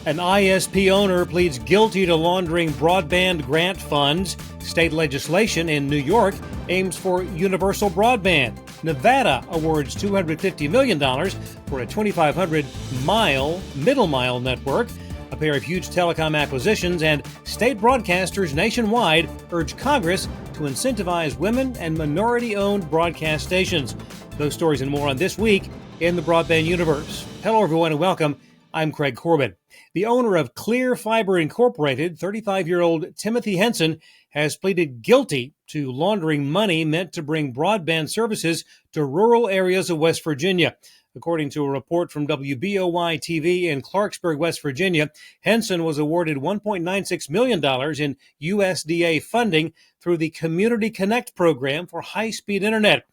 An ISP owner pleads guilty to laundering broadband grant funds. State legislation in New York aims for universal broadband. Nevada awards $250 million for a 2,500-mile middle mile network. A pair of huge telecom acquisitions, and state broadcasters nationwide urge Congress to incentivize women and minority-owned broadcast stations. Those stories and more on This Week in the Broadband Universe. Hello, everyone, and welcome. I'm Craig Corbin. The owner of Clear Fiber Incorporated, 35-year-old Timothy Henson, has pleaded guilty to laundering money meant to bring broadband services to rural areas of West Virginia. According to a report from WBOY-TV in Clarksburg, West Virginia, Henson was awarded $1.96 million in USDA funding through the Community Connect program for high-speed internet.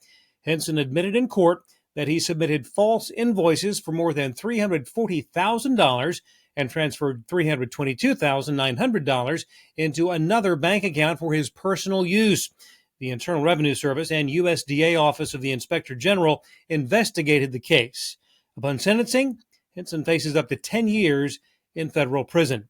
Henson admitted in court that he submitted false invoices for more than $340,000 and transferred $322,900 into another bank account for his personal use. The Internal Revenue Service and USDA Office of the Inspector General investigated the case. Upon sentencing, Henson faces up to 10 years in federal prison.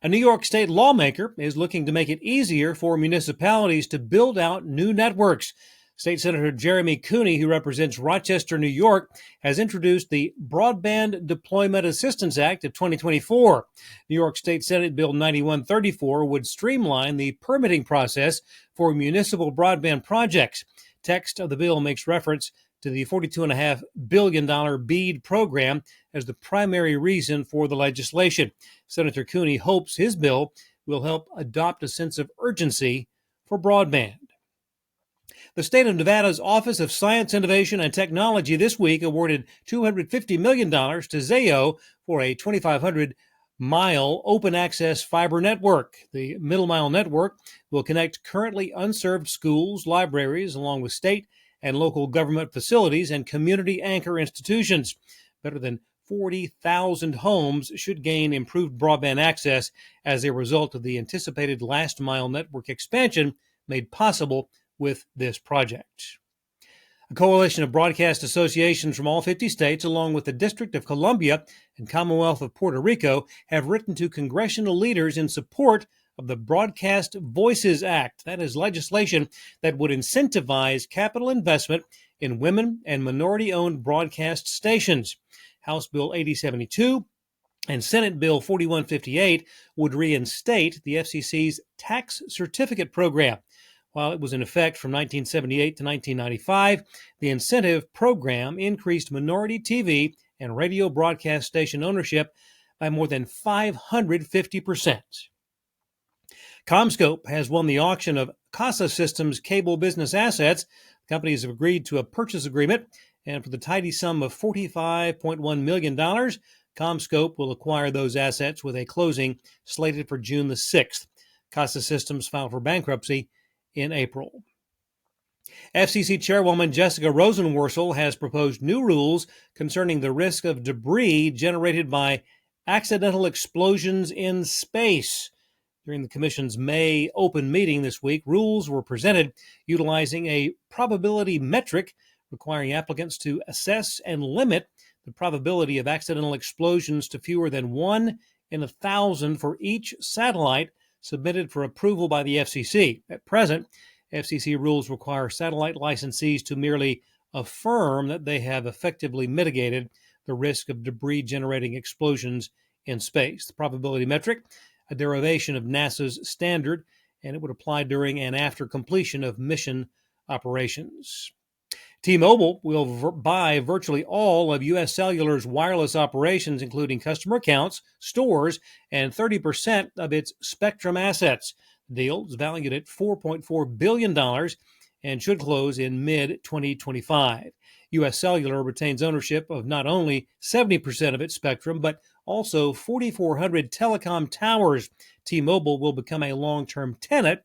A New York state lawmaker is looking to make it easier for municipalities to build out new networks. State Senator Jeremy Cooney, who represents Rochester, New York, has introduced the Broadband Deployment Assistance Act of 2024. New York State Senate Bill 9134 would streamline the permitting process for municipal broadband projects. Text of the bill makes reference to the $42.5 billion BEAD program as the primary reason for the legislation. Senator Cooney hopes his bill will help adopt a sense of urgency for broadband. The state of Nevada's Office of Science, Innovation, and Technology this week awarded $250 million to Zayo for a 2,500-mile open-access fiber network. The middle mile network will connect currently unserved schools, libraries, along with state and local government facilities and community anchor institutions. Better than 40,000 homes should gain improved broadband access as a result of the anticipated last-mile network expansion made possible with this project. A coalition of broadcast associations from all 50 states, along with the District of Columbia and Commonwealth of Puerto Rico, have written to congressional leaders in support of the Broadcast Voices Act. That is legislation that would incentivize capital investment in women and minority-owned broadcast stations. House Bill 8072 and Senate Bill 4158 would reinstate the FCC's tax certificate program. While it was in effect from 1978 to 1995, the incentive program increased minority TV and radio broadcast station ownership by more than 550%. CommScope has won the auction of Casa Systems cable business assets. Companies have agreed to a purchase agreement, and for the tidy sum of $45.1 million, CommScope will acquire those assets with a closing slated for June the 6th. Casa Systems filed for bankruptcy in April. FCC Chairwoman Jessica Rosenworcel has proposed new rules concerning the risk of debris generated by accidental explosions in space. During the Commission's May open meeting this week, rules were presented utilizing a probability metric requiring applicants to assess and limit the probability of accidental explosions to fewer than 1 in 1,000 for each satellite submitted for approval by the FCC. At present, FCC rules require satellite licensees to merely affirm that they have effectively mitigated the risk of debris-generating explosions in space. The probability metric, a derivation of NASA's standard, and it would apply during and after completion of mission operations. T-Mobile will buy virtually all of U.S. Cellular's wireless operations, including customer accounts, stores, and 30% of its spectrum assets. The deal is valued at $4.4 billion and should close in mid-2025. U.S. Cellular retains ownership of not only 70% of its spectrum, but also 4,400 telecom towers. T-Mobile will become a long-term tenant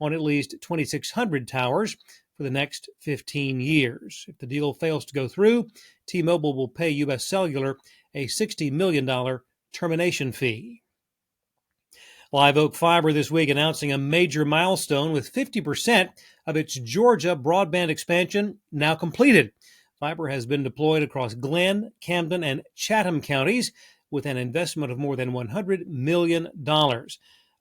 on at least 2,600 towers for the next 15 years. If the deal fails to go through, T-Mobile will pay U.S. Cellular a $60 million termination fee. Live Oak Fiber this week announcing a major milestone with 50% of its Georgia broadband expansion now completed. Fiber has been deployed across Glenn, Camden, and Chatham counties, with an investment of more than $100 million.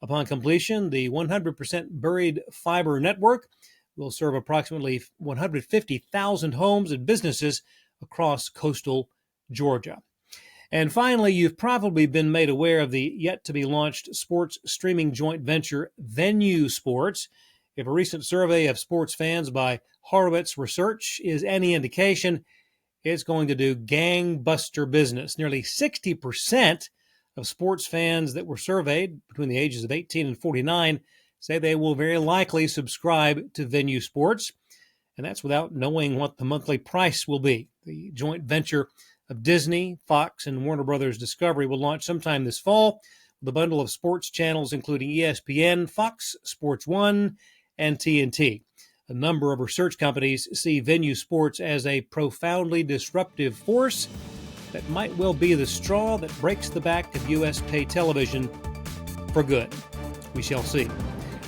Upon completion, the 100% buried fiber network will serve approximately 150,000 homes and businesses across coastal Georgia. And finally, you've probably been made aware of the yet-to-be-launched sports streaming joint venture Venue Sports. If a recent survey of sports fans by Horowitz Research is any indication, it's going to do gangbuster business. Nearly 60% of sports fans that were surveyed between the ages of 18 and 49 say they will very likely subscribe to Venue Sports, and that's without knowing what the monthly price will be. The joint venture of Disney, Fox, and Warner Brothers Discovery will launch sometime this fall with a bundle of sports channels including ESPN, Fox, Sports 1, and TNT. A number of research companies see Venue Sports as a profoundly disruptive force that might well be the straw that breaks the back of U.S. pay television for good. We shall see.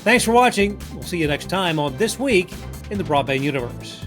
Thanks for watching. We'll see you next time on This Week in the Broadband Universe.